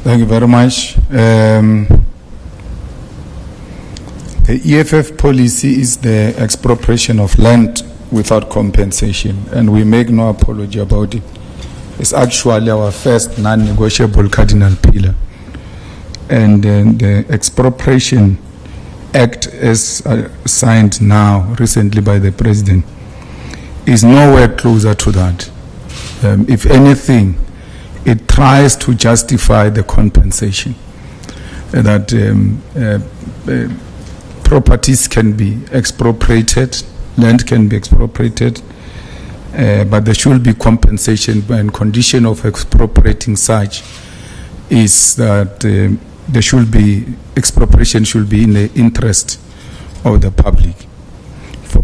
Thank you very much. The EFF policy is the expropriation of land without compensation, and we make no apology about it. It's actually our first non-negotiable cardinal pillar. And the Expropriation Act, as signed now recently by the President, is nowhere closer to that. If anything, it tries to justify the compensation, that properties can be expropriated, land can be expropriated, but there should be compensation, and condition of expropriating such is that there should be, expropriation should be in the interest of the public, for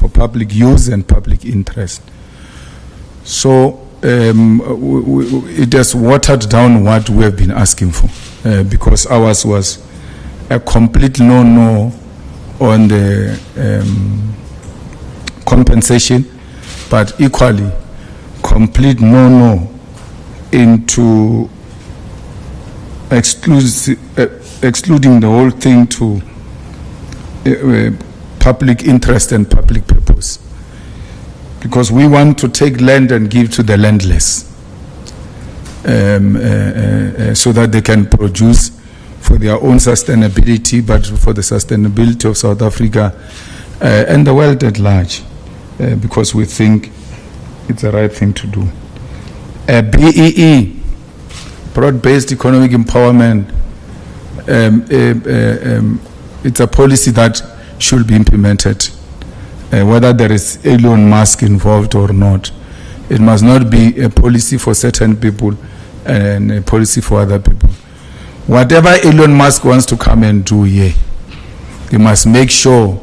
public use and public interest. So it has watered down what we have been asking for, because ours was a complete no-no on the compensation, but equally complete no-no into excluding the whole thing to public interest and public purpose. Because we want to take land and give to the landless, so that they can produce for their own sustainability, but for the sustainability of South Africa and the world at large, because we think it's the right thing to do. BEE, broad-based economic empowerment, it's a policy that should be implemented. Whether there is Elon Musk involved or not, it must not be a policy for certain people and a policy for other people. Whatever Elon Musk wants to come and do here, he must make sure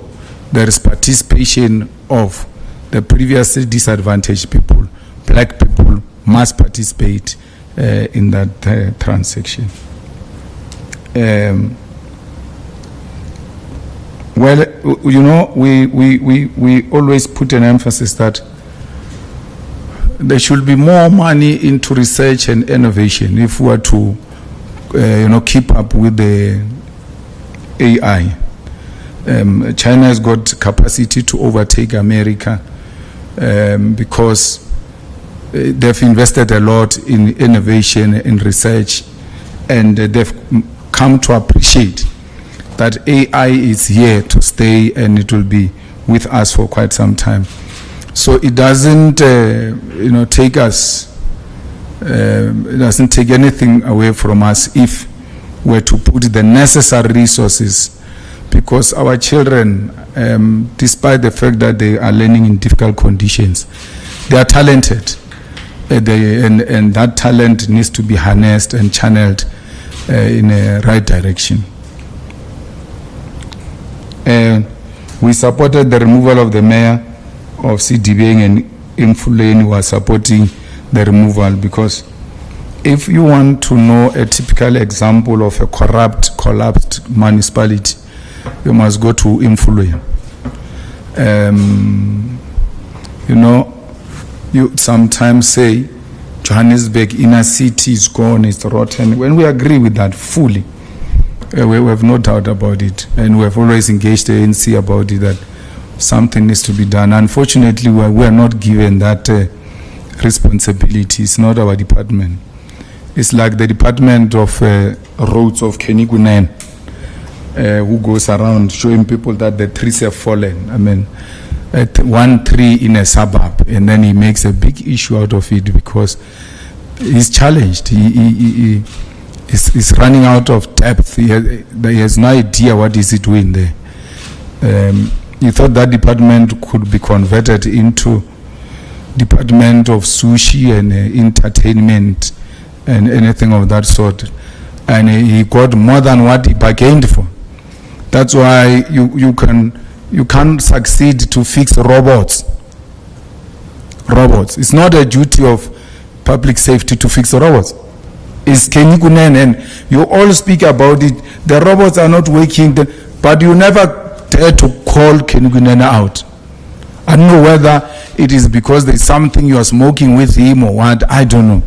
there is participation of the previously disadvantaged people. Black people must participate in that transaction. Well, you know, we always put an emphasis that there should be more money into research and innovation if we are to, keep up with the AI. China has got capacity to overtake America because they've invested a lot in innovation and research, and they've come to appreciate that AI is here to stay, and it will be with us for quite some time. So it doesn't, take us. It doesn't take anything away from us if we're to put the necessary resources, because our children, despite the fact that they are learning in difficult conditions, they are talented, and that talent needs to be harnessed and channeled in a right direction. We supported the removal of the mayor of Sidibeng and Imfuleni, who are supporting the removal, because if you want to know a typical example of a corrupt, collapsed municipality, you must go to Imfuleni. You sometimes say Johannesburg inner city is gone, it's rotten. When we agree with that fully, we have no doubt about it, and we have always engaged the ANC about it, that something needs to be done. Unfortunately, we are not given that responsibility. It's not our department. It's like the Department of Roads of Kenyatta, who goes around showing people that the trees have fallen. I mean, at one tree in a suburb, and then he makes a big issue out of it because he's challenged. He's running out of depth. He has no idea what is he doing there. He thought that department could be converted into department of sushi and entertainment and anything of that sort, and he got more than what he bargained for. That's why you can't succeed to fix robots. It's not a duty of public safety to fix robots. It's Kenyatta, and you all speak about it. The robots are not working, but you never dare to call Kenyatta out. I don't know whether it is because there's something you are smoking with him or what, I don't know.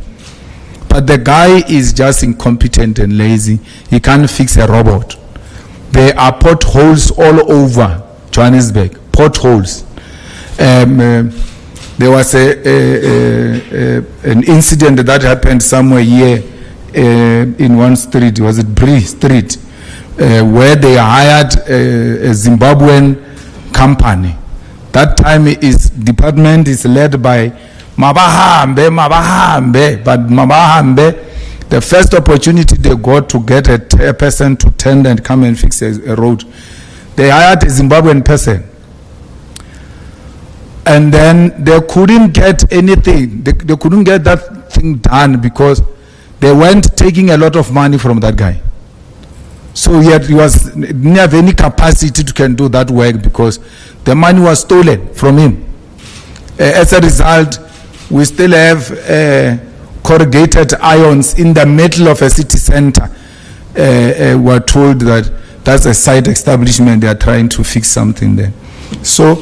but the guy is just incompetent and lazy. He can't fix a robot. There are potholes all over Johannesburg, potholes. There was an incident that happened somewhere here in one street, was it Bree Street, where they hired a Zimbabwean company. That time his department is led by Mabahambe, but Mabahambe, the first opportunity they got to get a person to tend and come and fix a road, they hired a Zimbabwean person. And then they couldn't get anything. They couldn't get that thing done because they weren't taking a lot of money from that guy. So he didn't have any capacity to can do that work because the money was stolen from him. As a result, we still have corrugated irons in the middle of a city center. We're told that that's a side establishment. They are trying to fix something there. So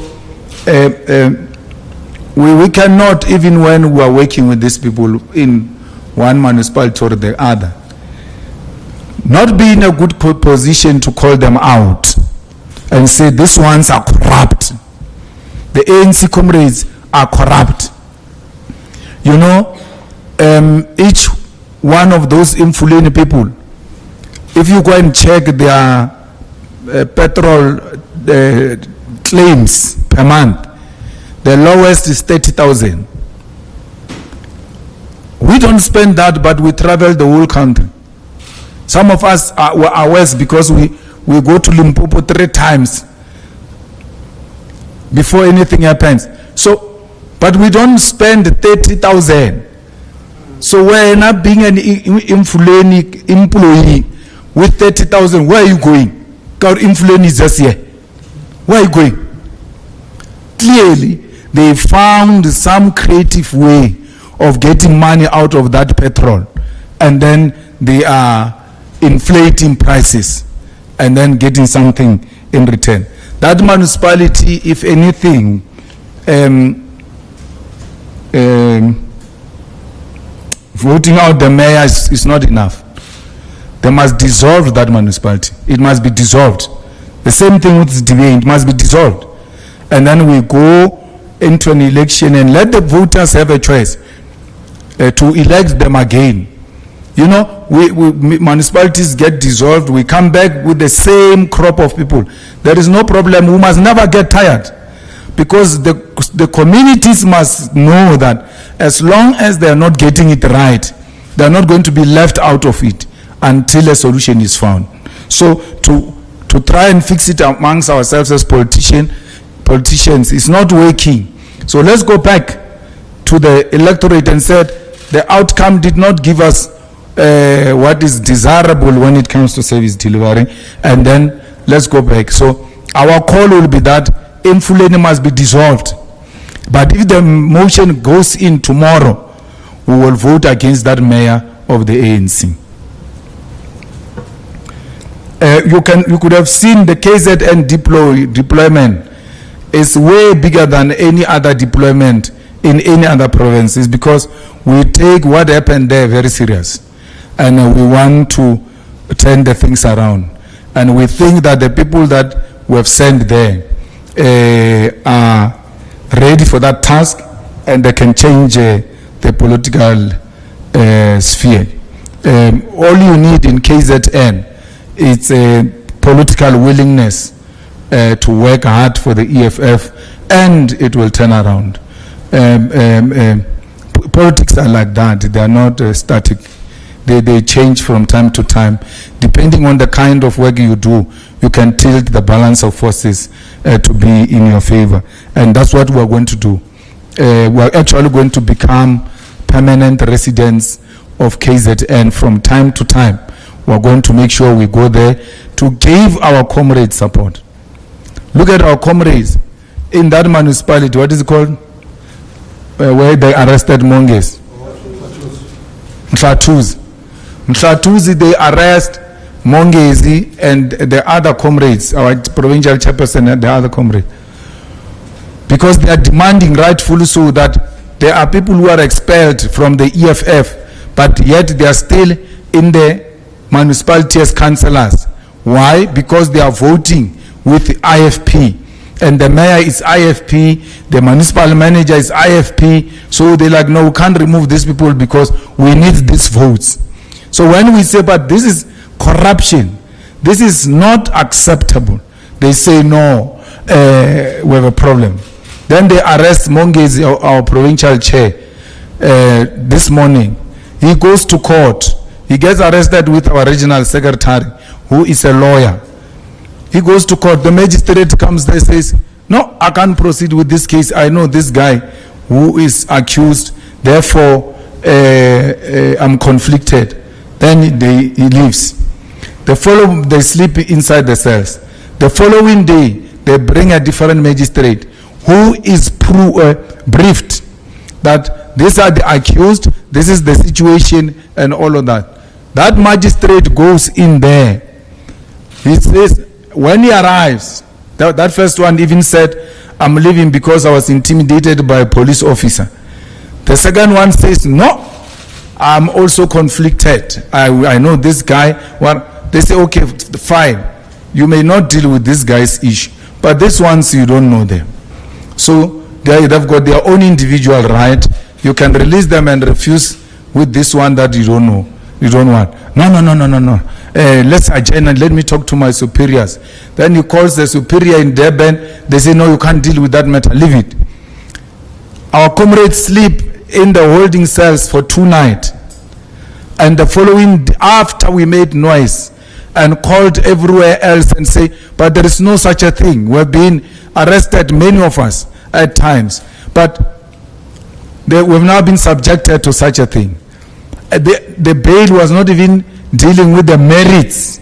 we cannot, even when we are working with these people in one municipality or the other, not be in a good position to call them out and say these ones are corrupt. The ANC comrades are corrupt. You know, each one of those Imfuleni people, if you go and check their petrol claims per month, the lowest is 30,000. We don't spend that, but we travel the whole country. Some of us are worse because we go to Limpopo 3 times before anything happens. So, but we don't spend 30,000. So we're not being an Imfuleni employee with 30,000. Where are you going? God, Imfuleni is just here. Where are you going? Clearly, they found some creative way of getting money out of that petrol, and then they are inflating prices and then getting something in return. That municipality, if anything, voting out the mayor is not enough. They must dissolve that municipality. It must be dissolved. The same thing with the debate. It must be dissolved. And then we go into an election and let the voters have a choice to elect them again. You know, municipalities get dissolved. We come back with the same crop of people. There is no problem. We must never get tired, because the communities must know that as long as they are not getting it right, they are not going to be left out of it until a solution is found. So to try and fix it amongst ourselves as politicians is not working. So let's go back to the electorate and said the outcome did not give us what is desirable when it comes to service delivery, and then let's go back. So our call will be that Imfuleni must be dissolved. But if the motion goes in tomorrow, we will vote against that mayor of the ANC. You could have seen the KZN deployment is way bigger than any other deployment in any other provinces, because we take what happened there very serious, and we want to turn the things around. And we think that the people that we have sent there are ready for that task, and they can change the political sphere. All you need in KZN is a political willingness to work hard for the EFF, and it will turn around. Politics are like that. They are not static. They change from time to time. Depending on the kind of work you do, you can tilt the balance of forces to be in your favor. And that's what we're going to do. We're actually going to become permanent residents of KZN from time to time. We're going to make sure we go there to give our comrades support. Look at our comrades in that municipality. What is it called? Where they arrested Monges. Mhlatuzi, they arrest Mongezi and the other comrades, our provincial chairperson and the other comrades, because they are demanding, rightfully so, that there are people who are expelled from the EFF but yet they are still in the municipality as councillors. Why? Because they are voting with the IFP, and the mayor is IFP, the municipal manager is IFP, so they're like, no, we can't remove these people because we need these votes. So when we say, but this is corruption, this is not acceptable, they say, no, we have a problem. Then they arrest Mongezi, our provincial chair, this morning. He goes to court. He gets arrested with our regional secretary, who is a lawyer. He goes to court. The magistrate comes there, says, no, I can't proceed with this case. I know this guy who is accused, therefore I'm conflicted. Then he leaves. They sleep inside the cells. The following day, they bring a different magistrate who is briefed that these are the accused, this is the situation, and all of that. That magistrate goes in there. He says, when he arrives, that first one even said, I'm leaving because I was intimidated by a police officer. The second one says, no, I'm also conflicted. I know this guy. Well, they say, okay, fine. You may not deal with this guy's issue, but these ones, you don't know them. So they've got their own individual right. You can release them and refuse with this one that you don't know. You don't want. No. Let's adjourn and let me talk to my superiors. Then he calls the superior in Durban. They say, no, you can't deal with that matter. Leave it. Our comrades sleep in the holding cells for 2 nights. And the following, after we made noise and called everywhere else and say, but there is no such a thing. We've been arrested, many of us, at times. But we've now been subjected to such a thing. The bail was not even dealing with the merits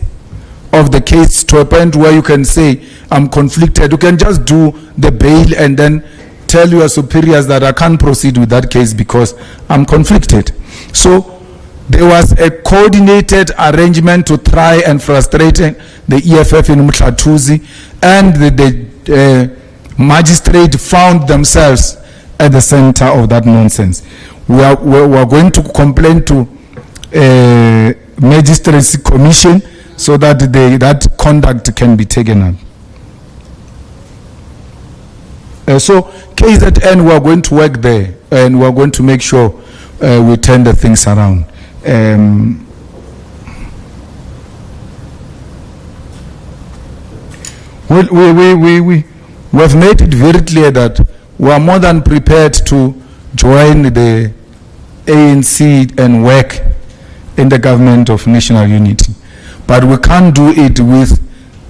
of the case to a point where you can say, I'm conflicted. You can just do the bail and then tell your superiors that I can't proceed with that case because I'm conflicted. So there was a coordinated arrangement to try and frustrate the EFF in Mutatuzi, and the magistrate found themselves at the center of that nonsense. We are going to complain to Magistracy Commission so that that conduct can be taken up. So KZN, we are going to work there, and we are going to make sure we turn the things around. We have made it very clear that we are more than prepared to join the ANC and work in the government of national unity. But we can't do it with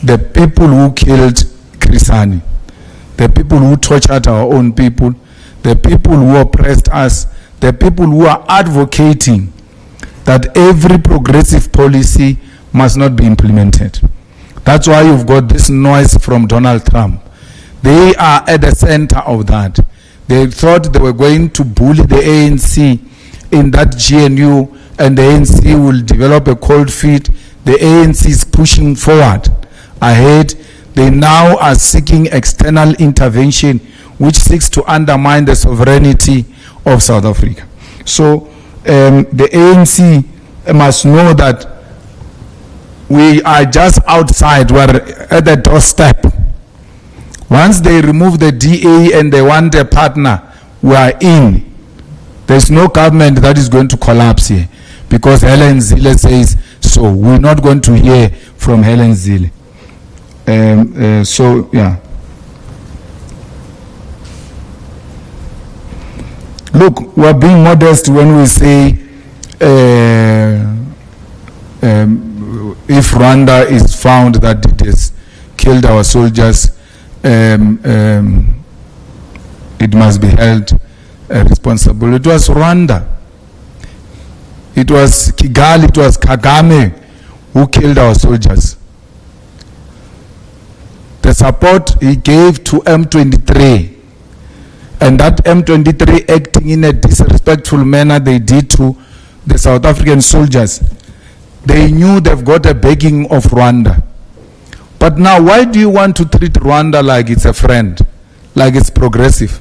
the people who killed Krisani, the people who tortured our own people, the people who oppressed us, the people who are advocating that every progressive policy must not be implemented. That's why you've got this noise from Donald Trump. They are at the center of that. They thought they were going to bully the ANC in that GNU, and the ANC will develop a cold feet. The ANC is pushing forward ahead. They now are seeking external intervention, which seeks to undermine the sovereignty of South Africa. So the ANC must know that we are just outside, we're at the doorstep. Once they remove the DA and they want a partner, we are in. There's no government that is going to collapse here, because Helen Zille says so. We're not going to hear from Helen Zille. So, yeah. Look, we're being modest when we say if Rwanda is found that it has killed our soldiers, it must be held responsible. It was Rwanda. It was Kigali, it was Kagame who killed our soldiers. The support he gave to M23, and that M23 acting in a disrespectful manner they did to the South African soldiers, they knew they've got a backing of Rwanda. But now, why do you want to treat Rwanda like it's a friend, like it's progressive?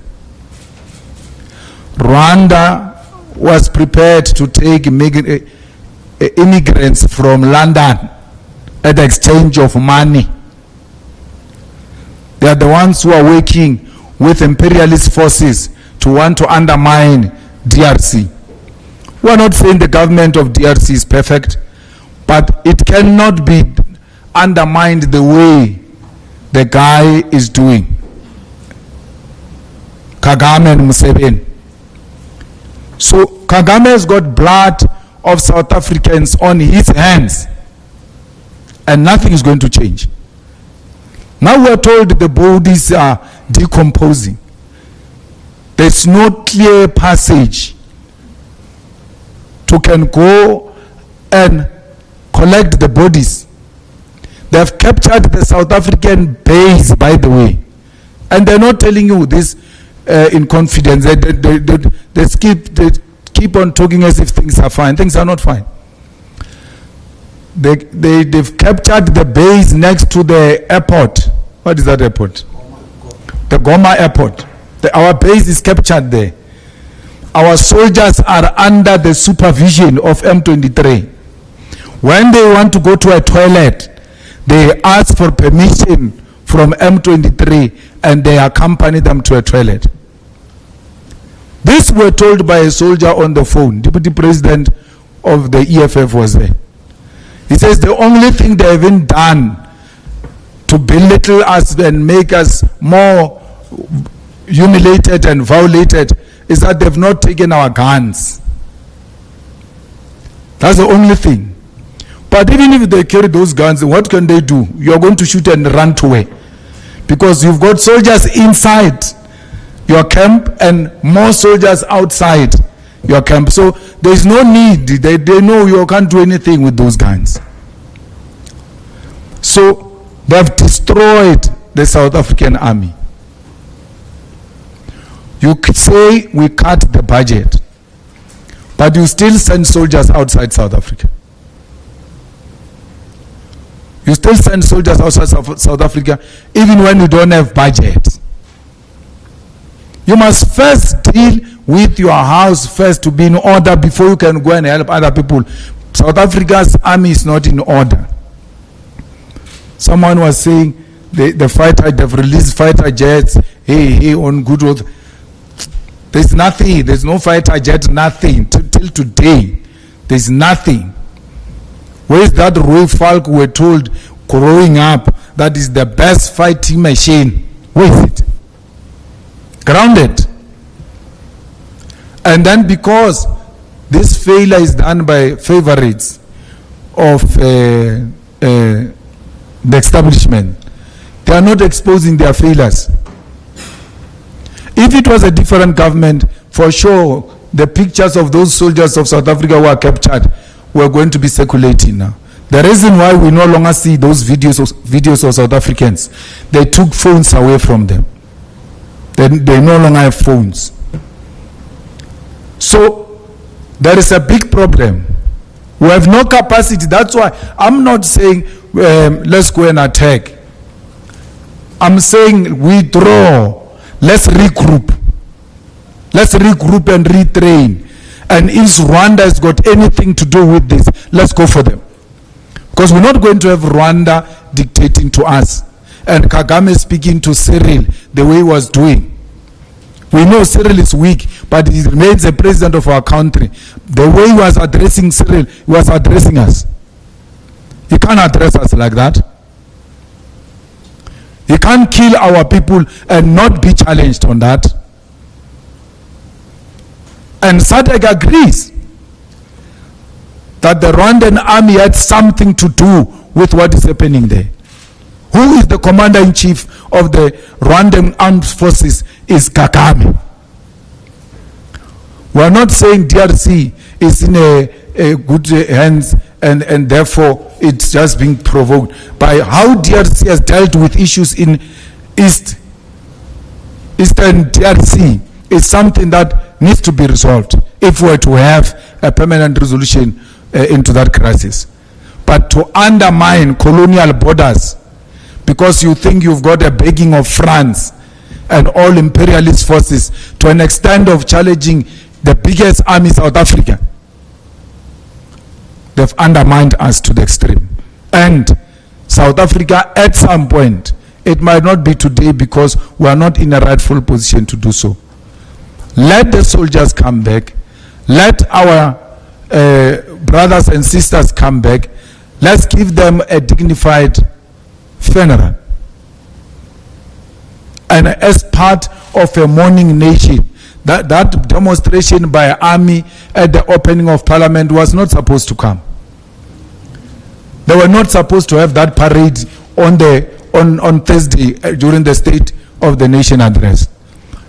Rwanda was prepared to take immigrants from London at the exchange of money. They are the ones who are working with imperialist forces to want to undermine DRC. We are not saying the government of DRC is perfect, but it cannot be undermined the way the guy is doing. Kagame and Museveni. So Kagame has got blood of South Africans on his hands, and nothing is going to change. Now we are told the bodies are decomposing. There's no clear passage to can go and collect the bodies. They have captured the South African base, by the way, and they're not telling you this in confidence. They keep on talking as if things are fine. Things are not fine. They've captured the base next to the airport. What is that airport? The Goma airport. Our base is captured there. Our soldiers are under the supervision of M23. When they want to go to a toilet, they ask for permission from M23 and they accompany them to a toilet. This were told by a soldier on the phone. Deputy President of the EFF was there. He says the only thing they haven't done to belittle us and make us more humiliated and violated is that they've not taken our guns. That's the only thing. But even if they carry those guns, what can they do? You're going to shoot and run away, because you've got soldiers inside your camp and more soldiers outside your camp. So there's no need. They know you can't do anything with those guns. So they've destroyed the South African army. You could say we cut the budget, but you still send soldiers outside South Africa. You still send soldiers outside South Africa even when you don't have budget. You must first deal with your house first to be in order before you can go and help other people. South Africa's army is not in order. Someone was saying the fighter, they've released fighter jets, hey, on good road. There's nothing, there's no fighter jet, nothing. Till today, there's nothing. Where is that Roy Falk we were told growing up that is the best fighting machine? Where is it? Grounded. And then because this failure is done by favorites of the establishment, they are not exposing their failures. If it was a different government, for sure the pictures of those soldiers of South Africa who are captured were going to be circulating now. The reason why we no longer see those videos of South Africans, they took phones away from them. They no longer have phones. So there is a big problem. We have no capacity. That's why I'm not saying let's go and attack. I'm saying withdraw. Let's regroup. Let's regroup and retrain. And if Rwanda has got anything to do with this, let's go for them. Because we're not going to have Rwanda dictating to us. And Kagame speaking to Cyril the way he was doing. We know Cyril is weak, but he remains the president of our country. The way he was addressing Cyril, he was addressing us. He can't address us like that. He can't kill our people and not be challenged on that. And SADC agrees that the Rwandan army had something to do with what is happening there. Who is the commander-in-chief of the Rwandan armed forces is Kagame. We are not saying DRC is in a good hands and therefore it's just being provoked. By how DRC has dealt with issues in Eastern DRC is something that needs to be resolved if we are to have a permanent resolution into that crisis. But to undermine colonial borders because you think you've got a backing of France and all imperialist forces to an extent of challenging the biggest army in South Africa. They've undermined us to the extreme. And South Africa, at some point, it might not be today because we are not in a rightful position to do so. Let the soldiers come back. Let our brothers and sisters come back. Let's give them a dignified funeral. And as part of a mourning nation, that demonstration by army at the opening of parliament was not supposed to come. They were not supposed to have that parade on Thursday during the State of the Nation address.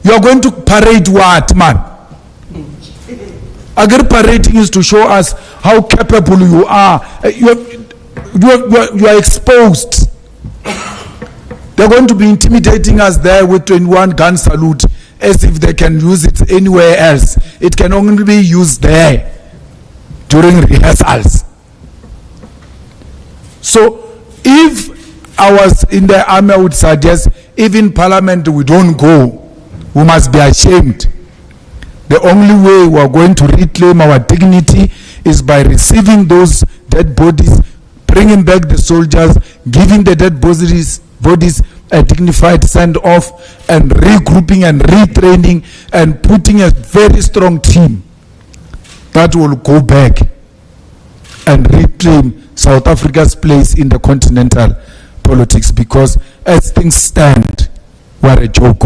You are going to parade what, man? Agri parading is to show us how capable you are. You are exposed. They're going to be intimidating us there with 21 gun salute as if they can use it anywhere else. It can only be used there during rehearsals. So if I was in the army, I would suggest, if in parliament we don't go, we must be ashamed. The only way we are going to reclaim our dignity is by receiving those dead bodies, bringing back the soldiers, giving the dead bodies a dignified send-off, and regrouping and retraining and putting a very strong team that will go back and reclaim South Africa's place in the continental politics, because as things stand, we are a joke.